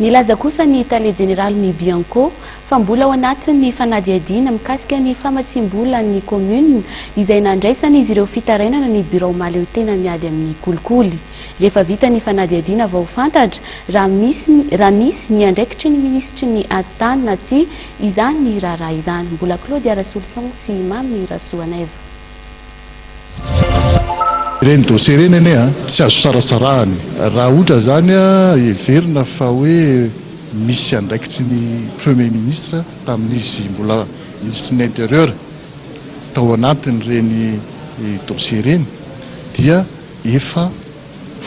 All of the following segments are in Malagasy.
Nilaza kosa ny Tale Général ny Bianco fa mbola ao anatin'ny fanadihadiana mikasika ny famatsim-bola ny commune izay nandraisana izy ireo fitarainana ny bureau maleo-tena miady amin'ny kolikoly. Rehefa vita ny fanadihadiana vao fantatra raha nisy ny andraikitry ny ministry ny atany na tsy izany ny raharaha izany. Mbola Claude Arasolution sy Mamy Rasoaneva. Ireny dossier ireny ane tsy azo sarasarahany raha ohatra zany everina fa hoe misy andraikitry ny premier ministre tamin'izy mbola ministre ny intérieur tao anatiny reny dossier ireny dia efa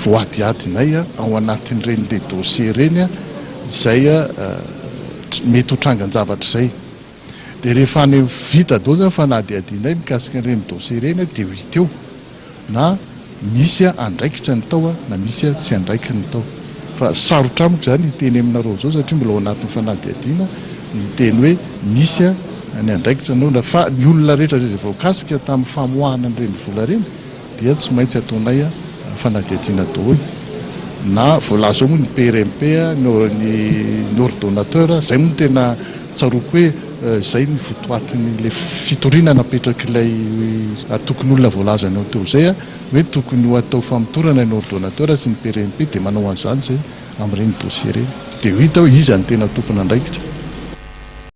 voadiadinay ao anatin'ireny le dossier ireny izay mety ho trangan-javatra izay dia rehefa any vita dao zany fanadihadianay mikasika ireny dossier ireny dia ho hita eo na misy andraikitra ny tao na misy tsy andraikitra ny tao fa sarotra amiko zany iteny aminareo zao satria mbola ao anatin'ny fanadihadiana iteny hoe misy ny andraikitra anao fa ny olona rehetra zay voakasika tamin'ny famoahana an'ireny vola reny dia tsy maintsy ataonay fanadihadiana daholo na voalaza moa ny PRMP ny ordonnateur zay moa tena tsaroko hoe zay ny fotoatin'le fitoriana napetraka ilay tokony olona voalazana teo zay hoe tokony ho atao famitorana ny ordonnateur sy ny PRMP dia manao an'izany zay amin'ireny dossier ireny dia ho hita hoe izy ny tena tokony andraikitra.